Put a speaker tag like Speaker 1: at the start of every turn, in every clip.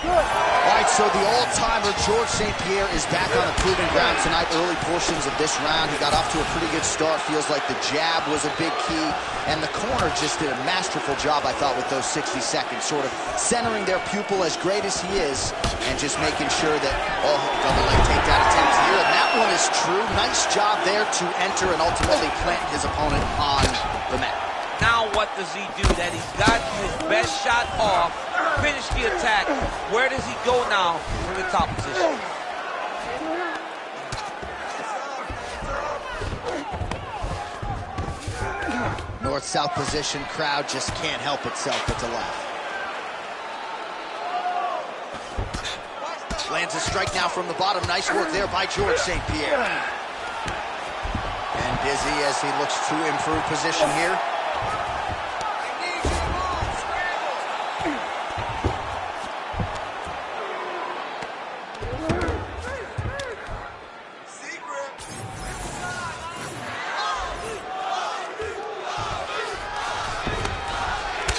Speaker 1: All right, so the all-timer Georges St-Pierre is back on the proving ground tonight. Early portions of this round, he got off to a pretty good start. Feels like the jab was a big key, and the corner just did a masterful job, I thought, with those 60 seconds, sort of centering their pupil as great as he is, and just making sure that double leg takedown attempts here, and that one is true. Nice job there to enter and ultimately plant his opponent on the mat.
Speaker 2: Now what does he do? That he's got his best shot off, finish the attack. Where does he go now from the top position?
Speaker 1: North-south position, crowd just can't help itself but to laugh. Lands a strike now from the bottom. Nice work there by Georges St-Pierre. And busy as he looks to improve position here.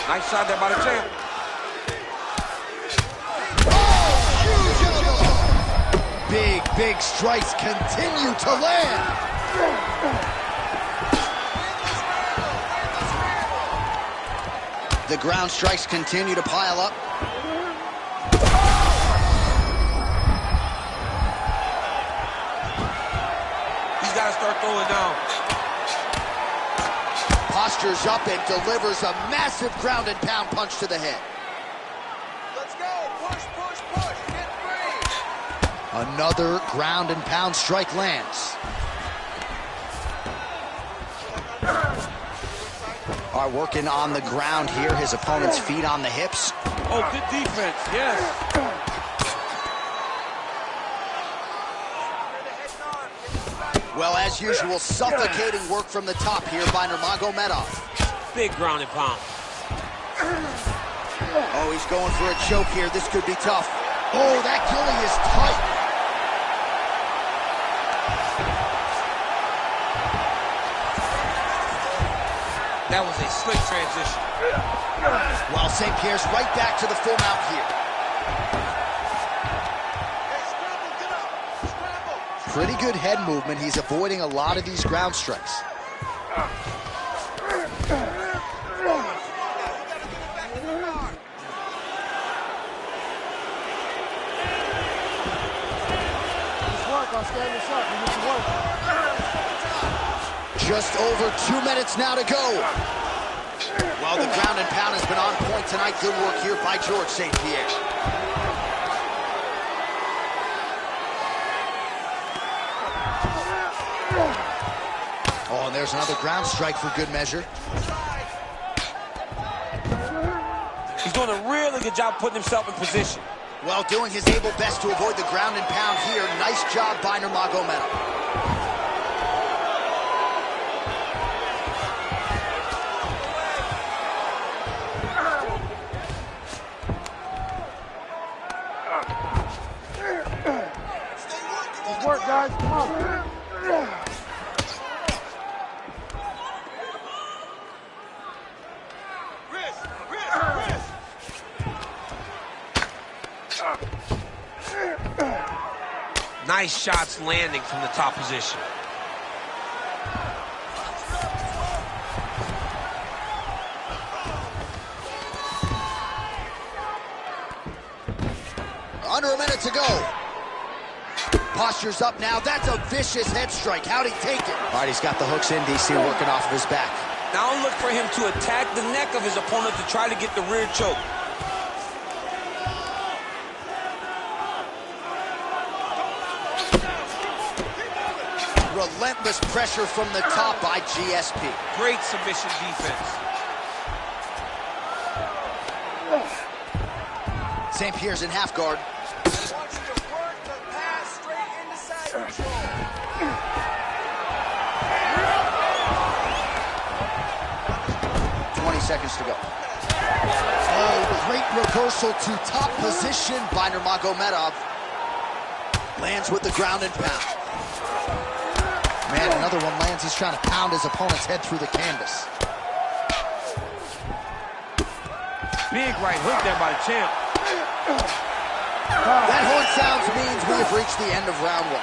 Speaker 2: Nice shot there by the champ.
Speaker 1: Big strikes continue to land. The ground strikes continue to pile up.
Speaker 2: He's got to start throwing down.
Speaker 1: Postures up and delivers a massive ground and pound punch to the head.
Speaker 3: Let's go. Push. Get free.
Speaker 1: Another ground and pound strike lands. Are working on the ground here. His opponent's feet on the hips.
Speaker 2: Oh, good defense, yes.
Speaker 1: Well, as usual, suffocating work from the top here by Nurmagomedov.
Speaker 2: Big ground and pound.
Speaker 1: Oh, he's going for a choke here. This could be tough. Oh, that gilly is tight.
Speaker 2: That was a slick transition.
Speaker 1: Well, St-Pierre's right back to the full mount here. Pretty good head movement. He's avoiding a lot of these ground strikes. Just over 2 minutes now to go. Well, the ground and pound has been on point tonight. Good work here by Georges St-Pierre. Oh, and there's another ground strike for good measure.
Speaker 2: He's doing a really good job putting himself in position.
Speaker 1: Well, doing his able best to avoid the ground and pound here. Nice job by Nurmagomedov.
Speaker 3: Good work, guys. Come on.
Speaker 2: Nice shots landing from the top position.
Speaker 1: Under a minute to go. Posture's up now. That's a vicious head strike. How'd he take it? All right, he's got the hooks in, DC, working off of his back.
Speaker 2: Now look for him to attack the neck of his opponent to try to get the rear choke.
Speaker 1: Relentless pressure from the top by GSP.
Speaker 2: Great submission defense.
Speaker 1: St-Pierre's in half guard. 20 seconds to go. Oh, great reversal to top position by Nurmagomedov. Lands with the ground and pound. Man, another one lands. He's trying to pound his opponent's head through the canvas.
Speaker 2: Big right hook there by the champ.
Speaker 1: That horn sounds means we have reached the end of round one.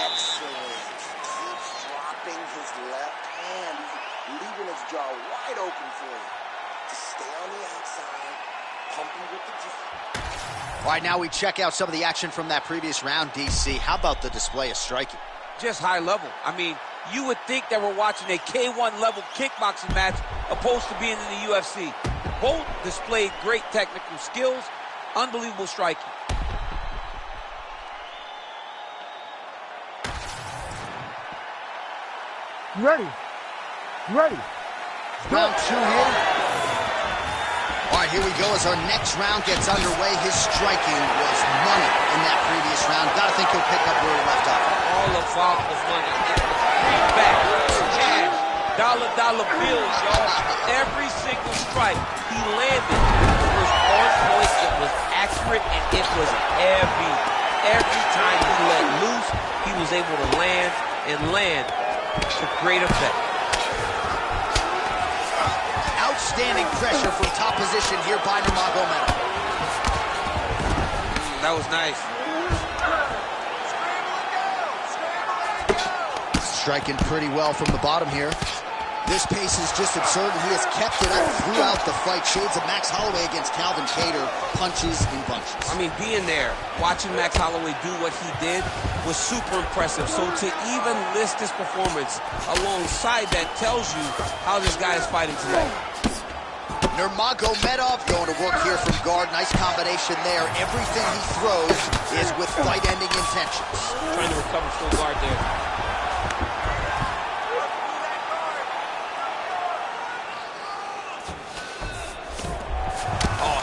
Speaker 4: Excellent. Keeps dropping his left hand. He's leaving his jaw wide open for you. Just stay on the outside, pumping with the jab.
Speaker 1: All right, now we check out some of the action from that previous round, DC. How about the display of striking?
Speaker 2: Just high level. I mean, you would think that we're watching a K1 level kickboxing match opposed to being in the UFC. Both displayed great technical skills, unbelievable striking.
Speaker 3: Ready. Ready.
Speaker 1: Round two here. All right, here we go as our next round gets underway. His striking was money in that previous round. Gotta think he'll pick up where he left off.
Speaker 2: All about the money. It was greenback, cash, dollar bills, y'all. Every single strike he landed was on point, it was accurate, and it was heavy. Every time he let loose, he was able to land to great effect.
Speaker 1: Outstanding pressure from top position here by Nurmagomedov.
Speaker 2: That was nice.
Speaker 1: Striking pretty well from the bottom here. This pace is just absurd, and he has kept it up throughout the fight. Shades of Max Holloway against Calvin Kattar, punches and bunches.
Speaker 2: I mean, being there, watching Max Holloway do what he did was super impressive. So to even list this performance alongside that tells you how this guy is fighting tonight.
Speaker 1: Nurmagomedov going to work here from guard. Nice combination there. Everything he throws is with fight-ending intentions.
Speaker 2: Trying to recover full guard there.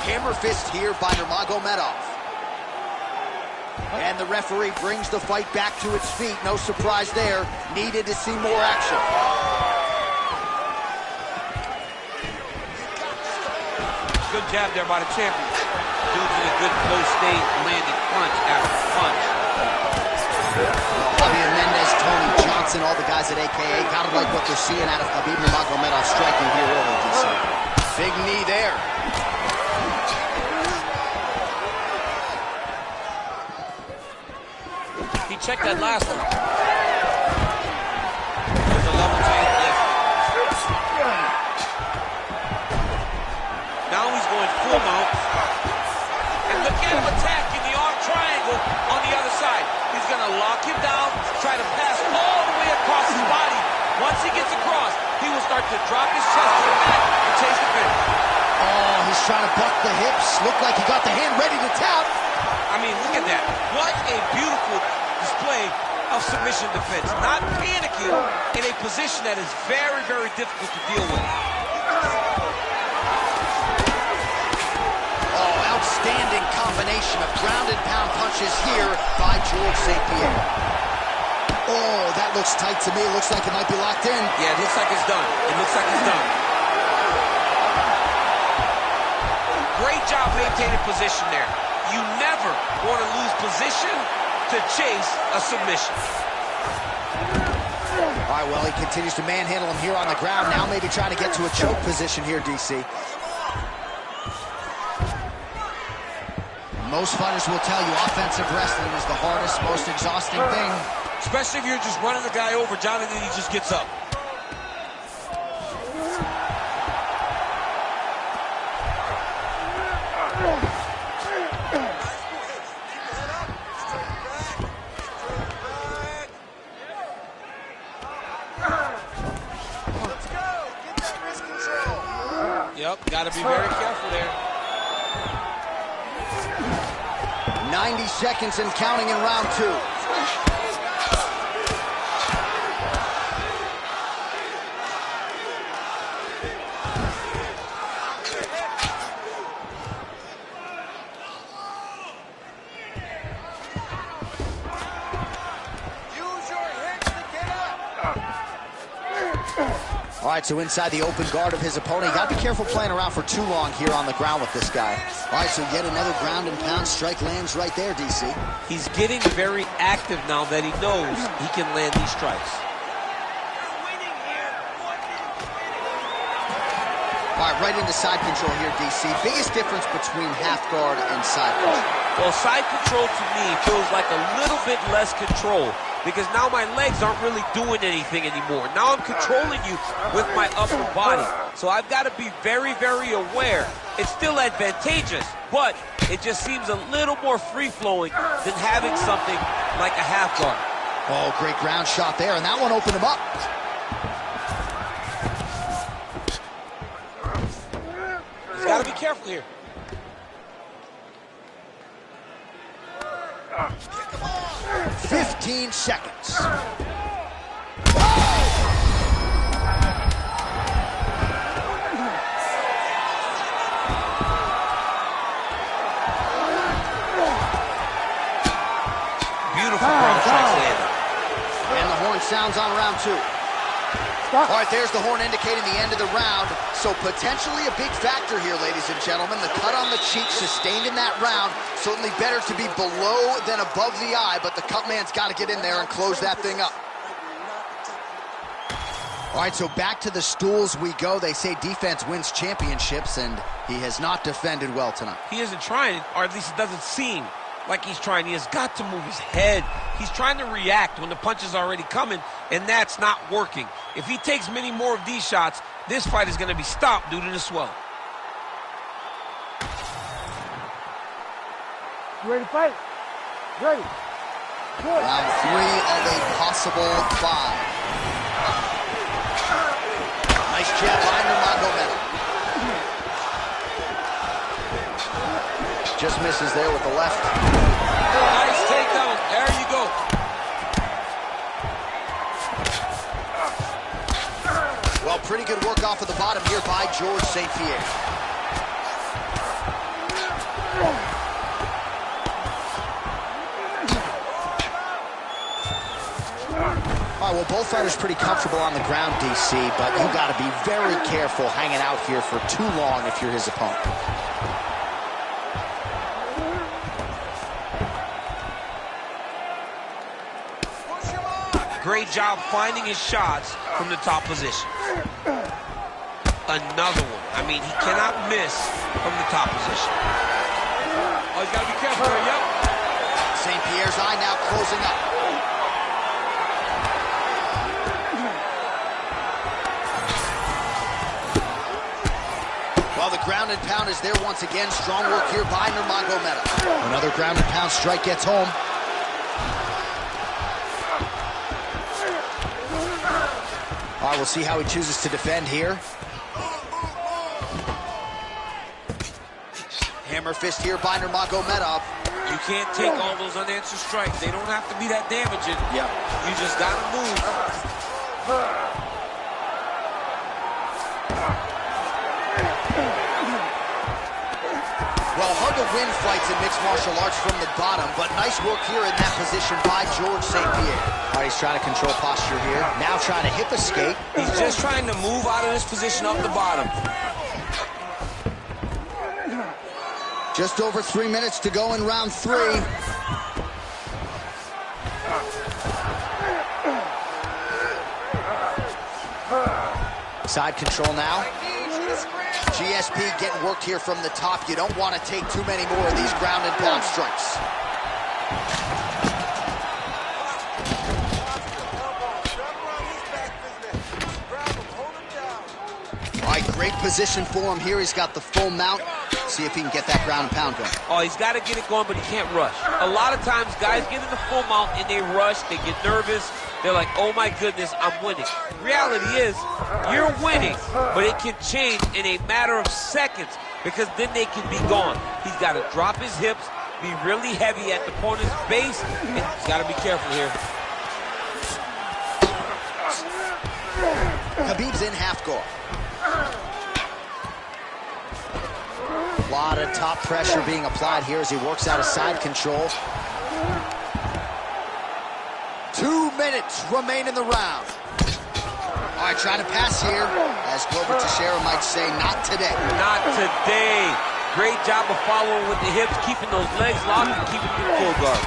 Speaker 1: Hammer fist here by Nurmagomedov. And the referee brings the fight back to its feet. No surprise there. Needed to see more action.
Speaker 2: Good jab there by the champion. Dude's in a good low state, landing punch after punch.
Speaker 1: Javier Mendez, Tony Johnson, all the guys at AKA. Gotta like what they're seeing out of Khabib Nurmagomedov striking here early, DC. Big knee there.
Speaker 2: Check that last one. There's a level change left. Now he's going full mount. And look at him attacking the arm triangle on the other side. He's going to lock him down, try to pass all the way across his body. Once he gets across, he will start to drop his chest to the mat and chase the finish.
Speaker 1: Oh, he's trying to buck the hips. Looked like he got the hand ready to tap.
Speaker 2: I mean, look at that. What a beautiful display of submission defense. Not panicking in a position that is very, very difficult to deal with.
Speaker 1: Oh, outstanding combination of ground and pound punches here by Georges St-Pierre. Oh, that looks tight to me. It looks like it might be locked in.
Speaker 2: Yeah, it looks like it's done. It looks like it's done. Great job maintaining position there. You never want to lose position to chase a submission.
Speaker 1: All right, well, he continues to manhandle him here on the ground. Now maybe trying to get to a choke position here, DC. Most fighters will tell you offensive wrestling is the hardest, most exhausting thing.
Speaker 2: Especially if you're just running the guy over, Jonathan, he just gets up. Yep, got to be very careful there.
Speaker 1: 90 seconds and counting in round two. All right, so inside the open guard of his opponent. You got to be careful playing around for too long here on the ground with this guy. All right, so yet another ground and pound strike lands right there, DC.
Speaker 2: He's getting very active now that he knows he can land these strikes.
Speaker 1: All right, right into side control here, DC. Biggest difference between half guard and side control?
Speaker 2: Well, side control to me feels like a little bit less control because now my legs aren't really doing anything anymore. Now I'm controlling you with my upper body. So I've got to be very, very aware. It's still advantageous, but it just seems a little more free-flowing than having something like a half guard.
Speaker 1: Oh, great ground shot there, and that one opened him up.
Speaker 2: He's got to be careful here.
Speaker 1: Oh! 15 seconds.
Speaker 2: Beautiful ground strikes landed.
Speaker 1: And the horn sounds on round 2. All right, there's the horn indicating the end of the round. So potentially a big factor here, ladies and gentlemen. The cut on the cheek sustained in that round. Certainly better to be below than above the eye, but the cut man's got to get in there and close that thing up. All right, so back to the stools we go. They say defense wins championships, and he has not defended well tonight.
Speaker 2: He isn't trying, or at least it doesn't seem like he's trying. He has got to move his head. He's trying to react when the punch is already coming, and that's not working. If he takes many more of these shots, this fight is going to be stopped due to the swelling.
Speaker 3: You ready to fight? Ready. Good.
Speaker 1: Round 3 of a possible 5. Nice jab by Nurmagomedov. Just misses there with the left.
Speaker 2: Nice takedown. There you go.
Speaker 1: Well, pretty good work off of the bottom here by Georges St-Pierre. All right, well, both fighters pretty comfortable on the ground, DC, but you got to be very careful hanging out here for too long if you're his opponent.
Speaker 2: Great job finding his shots from the top position. Another one. I mean, he cannot miss from the top position. Oh, he's got to be careful here, yep.
Speaker 1: St-Pierre's eye now closing up. Well, the ground and pound is there once again. Strong work here by Nurmagomedov. Another ground and pound strike gets home. All right, we'll see how he chooses to defend here. Hammer fist here by Nurmagomedov.
Speaker 2: You can't take all those unanswered strikes. They don't have to be that damaging.
Speaker 1: Yeah.
Speaker 2: You just got to move.
Speaker 1: Well, hard to win fights in mixed martial arts from the bottom, but nice work here in that position by Georges St-Pierre. All right, he's trying to control posture here. Now trying to hip escape.
Speaker 2: He's just trying to move out of this position up the bottom.
Speaker 1: Just over 3 minutes to go in round 3. Side control now. GSP getting worked here from the top. You don't want to take too many more of these ground and pound strikes. All right, great position for him here. He's got the full mount. See if he can get that ground and pound going.
Speaker 2: Oh, he's got to get it going, but he can't rush. A lot of times, guys get in the full mount and they rush. They get nervous. They're like, oh my goodness, I'm winning. Reality is, you're winning, but it can change in a matter of seconds because then they can be gone. He's got to drop his hips, be really heavy at the opponent's base, and he's got to be careful here.
Speaker 1: Khabib's in half guard. A lot of top pressure being applied here as he works out of side control. 2 minutes remain in the round. All right, trying to pass here. As Glover Teixeira might say, not today.
Speaker 2: Not today. Great job of following with the hips, keeping those legs locked and keeping them full guard.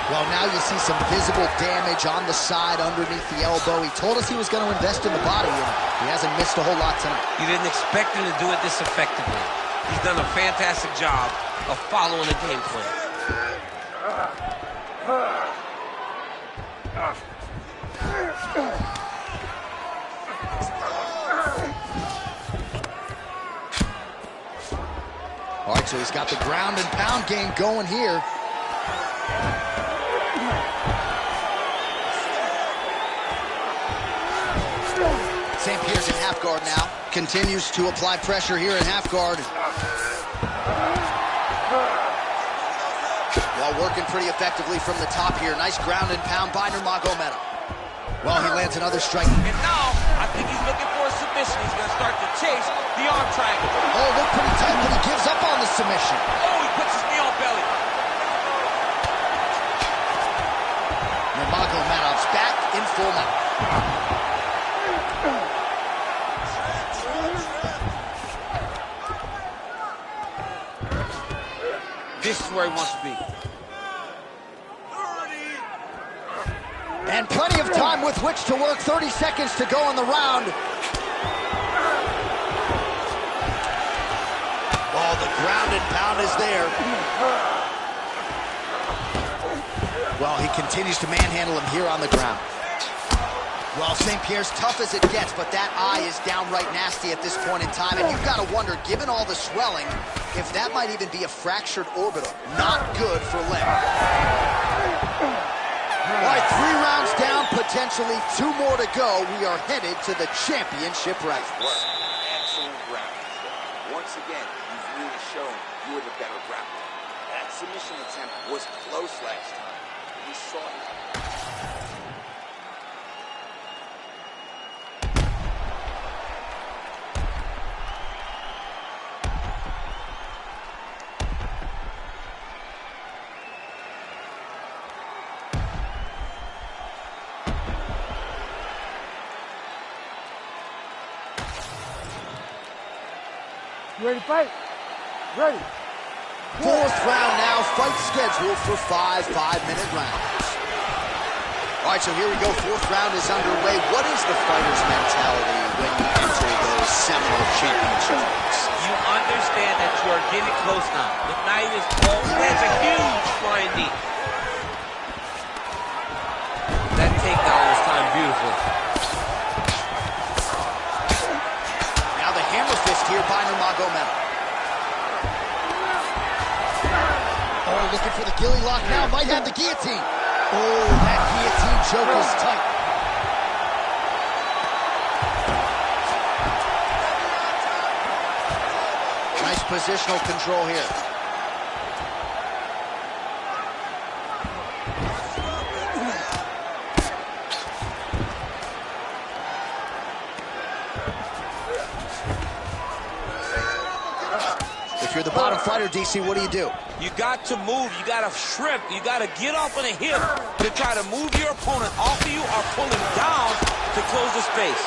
Speaker 1: Well, now you see some visible damage on the side underneath the elbow. He told us he was going to invest in the body, and he hasn't missed a whole lot tonight.
Speaker 2: You didn't expect him to do it this effectively. He's done a fantastic job of following the game plan.
Speaker 1: All right, so he's got the ground and pound game going here. St-Pierre's in half guard now. Continues to apply pressure here in half guard. While working pretty effectively from the top here. Nice ground and pound by Nurmagomedov. Well, he lands another strike.
Speaker 2: And now, I think he's looking for a submission. He's going to start to chase the arm triangle.
Speaker 1: Oh, looked pretty tight, but he gives up on the submission.
Speaker 2: Oh, he puts his knee on belly.
Speaker 1: Nurmagomedov's back in full mount.
Speaker 2: This is where he wants to be.
Speaker 1: And plenty of time with which to work. 30 seconds to go in the round. Oh, the ground and pound is there. Well, he continues to manhandle him here on the ground. Well, St-Pierre's tough as it gets, but that eye is downright nasty at this point in time. And you've got to wonder, given all the swelling, if that might even be a fractured orbital. Not good for Lim. All right, 3 rounds down, potentially 2 more to go. We are headed to the championship round.
Speaker 4: Excellent round. Once again, you've really shown you were the better grappler. That submission attempt was close last time. We saw it.
Speaker 3: You ready to fight? Ready.
Speaker 1: 4th round now, fight scheduled for 5 5-minute rounds. All right, so here we go. 4th round is underway. What is the fighter's mentality when you enter those seminal championship fights?
Speaker 2: You understand that you are getting close now. The night is lands a huge flying knee. That takedown was timed beautifully.
Speaker 1: Now the hammer fist here by Nurmagomedov. Oh, looking for the gilly lock now. Might have the guillotine. Oh, that guillotine choke is tight. Nice positional control here. If you're the bottom fighter, DC, what do?
Speaker 2: You got to move. You got to shrimp. You got to get off on a hip to try to move your opponent off of you or pull him down to close the space.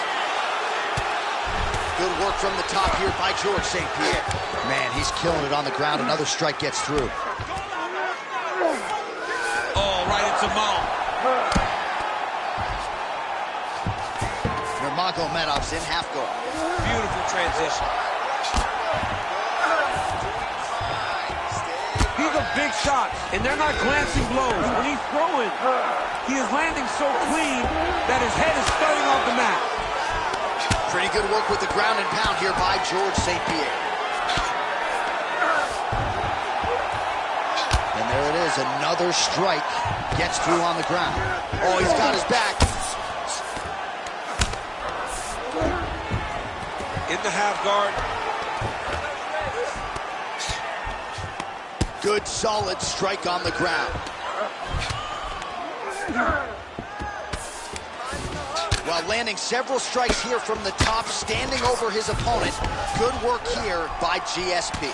Speaker 1: Good work from the top here by Georges St-Pierre. Man, he's killing it on the ground. Another strike gets through.
Speaker 2: Oh, right into mount.
Speaker 1: Nurmagomedov's in half guard.
Speaker 2: Beautiful transition. These are big shots, and they're not glancing blows. When he's throwing, he is landing so clean that his head is thudding off the mat.
Speaker 1: Pretty good work with the ground and pound here by Georges St-Pierre. And there it is, another strike gets through on the ground. Oh, he's got his back.
Speaker 2: In the half guard.
Speaker 1: Good, solid strike on the ground. While landing several strikes here from the top, standing over his opponent. Good work here by GSP.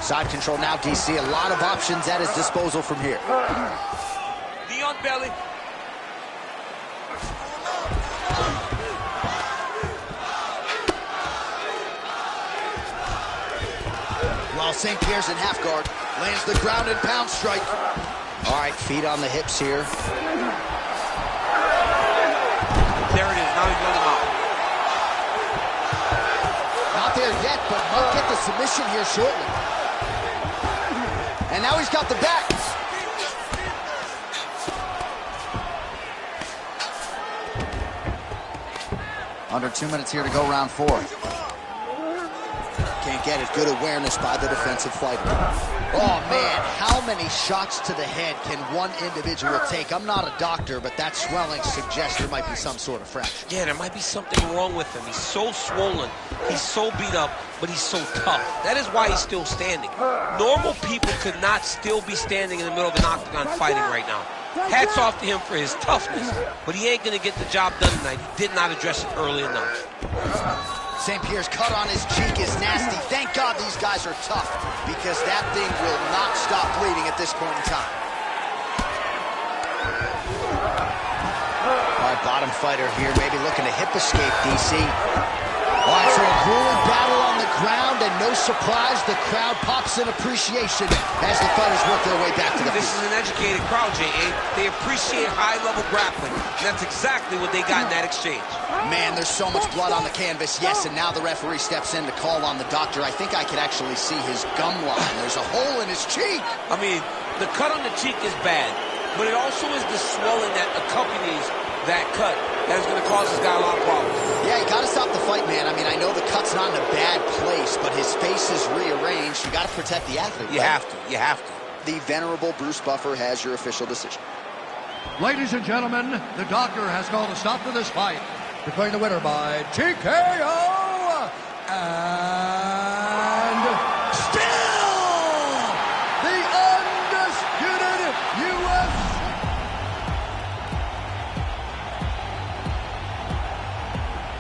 Speaker 1: Side control now, DC. A lot of options at his disposal from here.
Speaker 2: Knee on belly.
Speaker 1: Well, Oh, St-Pierre's in half guard. Lands the ground and pound strike. All right, feet on the hips here.
Speaker 2: There it is. Now he's letting him out.
Speaker 1: Not there yet, but might get the submission here shortly. And now he's got the back. Under 2 minutes here to go, round 4. Can't get it. Good awareness by the defensive fighter. Oh, man, how many shots to the head can one individual take? I'm not a doctor, but that swelling suggests there might be some sort of fracture.
Speaker 2: Yeah, there might be something wrong with him. He's so swollen, he's so beat up, but he's so tough. That is why he's still standing. Normal people could not still be standing in the middle of an octagon fighting right now. Hats off to him for his toughness, but he ain't going to get the job done tonight. He did not address it early enough.
Speaker 1: St-Pierre's cut on his cheek is nasty. Thank God these guys are tough, because that thing will not stop bleeding at this point in time. All right, bottom fighter here, maybe looking to hip escape, DC. All right, so a grueling battle on the ground, and no surprise, the crowd pops in appreciation as the fighters work their way back to the
Speaker 2: This
Speaker 1: feet.
Speaker 2: is an educated crowd, J.A. They appreciate high-level grappling, and that's exactly what they got in that exchange.
Speaker 1: Man, there's so much blood on the canvas, yes, and now the referee steps in to call on the doctor. I think I could actually see his gum line. There's a hole in his cheek.
Speaker 2: I mean, the cut on the cheek is bad, but it also is the swelling that accompanies that cut that is going to cause this guy a lot of problems.
Speaker 1: Yeah, you got to stop the fight, man. I mean, I know the cut's not in a bad place, but his face is rearranged. You got to protect the athlete.
Speaker 2: You have to. You have to.
Speaker 1: The venerable Bruce Buffer has your official decision.
Speaker 5: Ladies and gentlemen, the doctor has called a stop to this fight, declaring the winner by TKO.